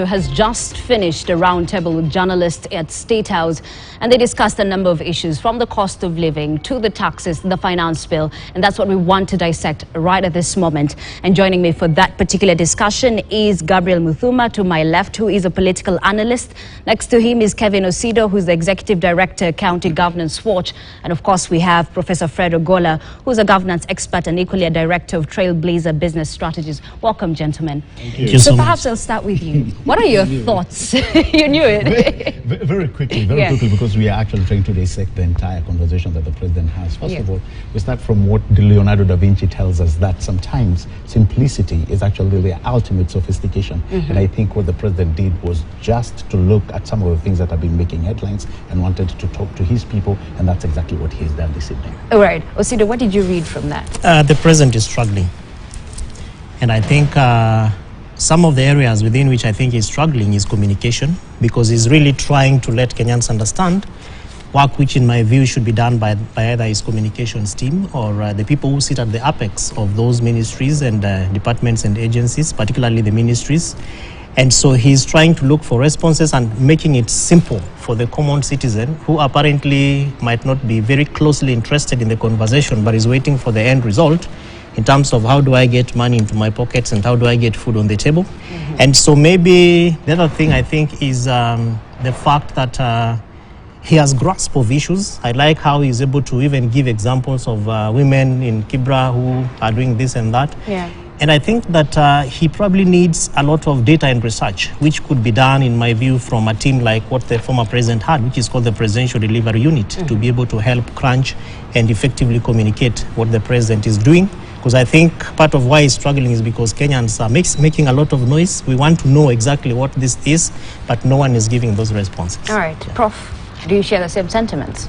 has just finished a roundtable with journalists at State House, and they discussed a number of issues from the cost of living to the taxes, the finance bill, and that's what we want to dissect right at this moment. And joining me for that particular discussion is Gabriel Muthuma to my left, who is a political analyst. Next to him is Kevin Osido, who's the Executive Director, County Governance Watch. And of course, we have Professor Fred Ogola, who's a governance expert and equally a Director of Trailblazer Business Strategies. Welcome, gentlemen. Thank you. So perhaps I'll start with you. What are your thoughts? You knew it. Very quickly, because we are actually trying to dissect the entire conversation that the president has. First of all, we start from what Leonardo da Vinci tells us, that sometimes simplicity is actually the ultimate sophistication. And I think what the president did was just to look at some of the things that have been making headlines and wanted to talk to his people, and that's exactly what he's done this evening. All right. Osido, what did you read from that? The president is struggling. And I think some of the areas within which I think he's struggling is communication, because he's really trying to let Kenyans understand work which in my view should be done by either his communications team or the people who sit at the apex of those ministries and departments and agencies, particularly the ministries. And so he's trying to look for responses and making it simple for the common citizen who apparently might not be very closely interested in the conversation, but is waiting for the end result in terms of how do I get money into my pockets and how do I get food on the table. And so maybe the other thing I think is the fact that he has grasp of issues. I like how he's able to even give examples of women in Kibra who are doing this and that. And I think that he probably needs a lot of data and research, which could be done, in my view, from a team like what the former president had, which is called the Presidential Delivery Unit, to be able to help crunch and effectively communicate what the president is doing. Because I think part of why he's struggling is because Kenyans are making a lot of noise. We want to know exactly what this is, but no one is giving those responses. All right. Prof, do you share the same sentiments?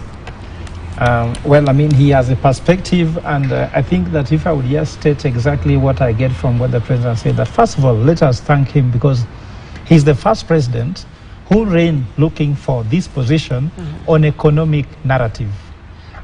Well, I mean, he has a perspective, and I think that if I would just state exactly what I get from what the president said, that first of all, let us thank him, because he's the first president who ran looking for this position on economic narrative.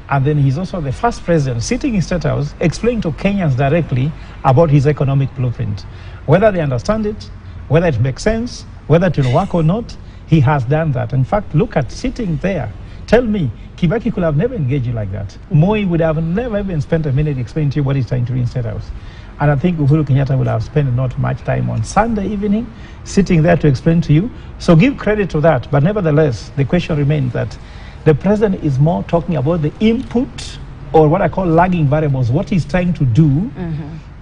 And then he's also the first president sitting in State House explaining to Kenyans directly about his economic blueprint. Whether they understand it, whether it makes sense, whether it will work or not, he has done that. In fact, look at sitting there. Tell me, Kibaki could have never engaged you like that. Moi would have never even spent a minute explaining to you what he's trying to do in State House. And I think Uhuru Kenyatta would have spent not much time on Sunday evening sitting there to explain to you. So give credit to that. But nevertheless, the question remains that the president is more talking about the input, or what I call lagging variables, what he's trying to do,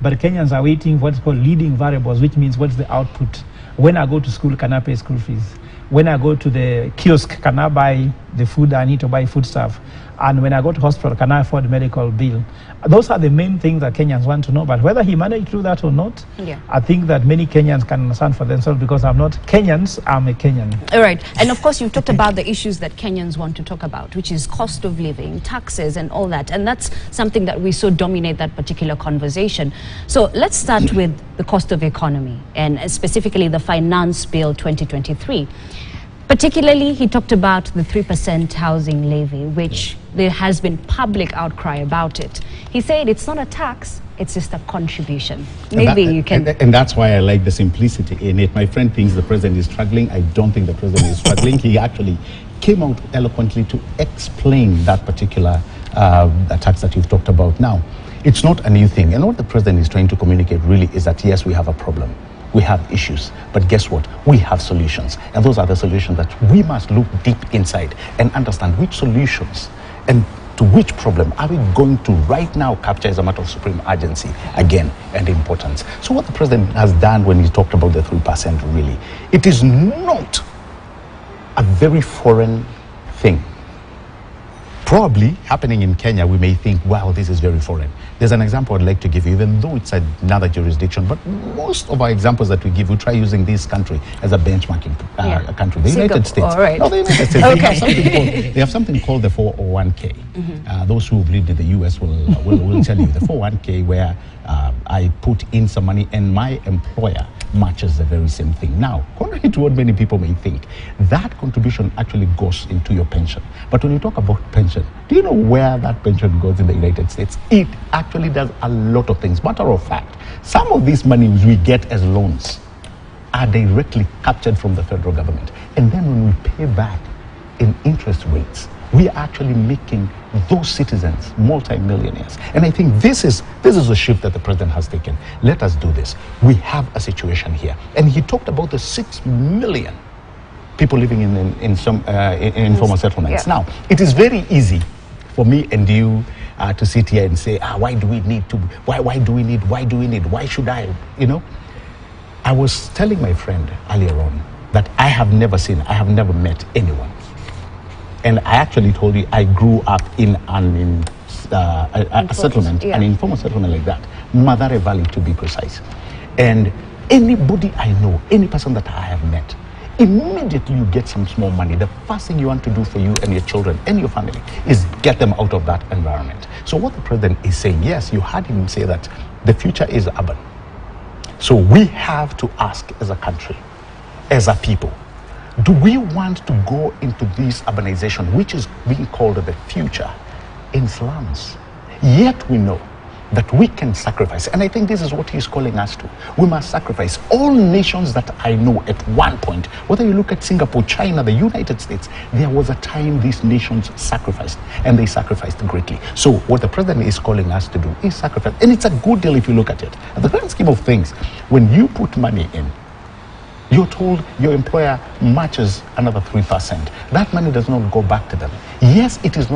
but Kenyans are waiting what's called leading variables, which means what's the output. When I go to school, can I pay school fees? When I go to the kiosk, can I buy the food I need to buy food stuff? And when I go to hospital, can I afford medical bill? Those are the main things that Kenyans want to know. But whether he managed to do that or not, I think that many Kenyans can understand for themselves, because I'm not Kenyans, I'm a Kenyan. All right. And of course, you've talked about the issues that Kenyans want to talk about, which is cost of living, taxes, and all that. And that's something that we so dominate that particular conversation. So let's start with the cost of economy, and specifically the Finance Bill 2023. Particularly, he talked about the 3% housing levy, which there has been public outcry about it. He said it's not a tax, it's just a contribution. Maybe you can... And that's why I like the simplicity in it. My friend thinks the president is struggling. I don't think the president is struggling. He actually came out eloquently to explain that particular tax that you've talked about now. It's not a new thing. And what the president is trying to communicate really is that, yes, we have a problem. We have issues, but guess what? We have solutions. And those are the solutions that we must look deep inside and understand which solutions and to which problem are we going to right now capture as a matter of supreme urgency again and importance. So what the president has done when he talked about the 3% really, it is not a very foreign thing. Probably happening in Kenya, we may think, wow, this is very foreign. There's an example I'd like to give you, even though it's another jurisdiction, but most of our examples that we give, we try using this country as a benchmarking country. The United States. No, the United States. They have something called the 401k. Those who have lived in the US will tell you the 401k, where I put in some money and my employer matches the very same thing. Now, contrary to what many people may think, that contribution actually goes into your pension. But when you talk about pension, do you know where that pension goes in the United States? It actually does a lot of things. Matter of fact, some of these monies we get as loans are directly captured from the federal government. And then when we pay back in interest rates, we are actually making those citizens multi-millionaires. And I think this is a shift that the president has taken. Let us do this. We have a situation here. And he talked about the 6 million people living in informal settlements. Yeah. Now, it is very easy for me and you to sit here and say, why do we need to, why do we need, why should I, you know? I was telling my friend earlier on that I have never met anyone. And I actually told you I grew up in a settlement, yeah. an informal settlement like that, Madare Valley to be precise. And anybody I know, any person that I have met, immediately you get some small money. The first thing you want to do for you and your children and your family is get them out of that environment. So what the president is saying, yes, you heard him say that the future is urban. So we have to ask as a country, as a people, do we want to go into this urbanization, which is being called the future, in slums? Yet we know that we can sacrifice. And I think this is what he's calling us to. We must sacrifice. All nations that I know at one point, whether you look at Singapore, China, the United States, there was a time these nations sacrificed, and they sacrificed greatly. So what the president is calling us to do is sacrifice. And it's a good deal if you look at it. At the grand scheme of things, when you put money in, you're told your employer matches another 3%. That money does not go back to them. Yes, it is not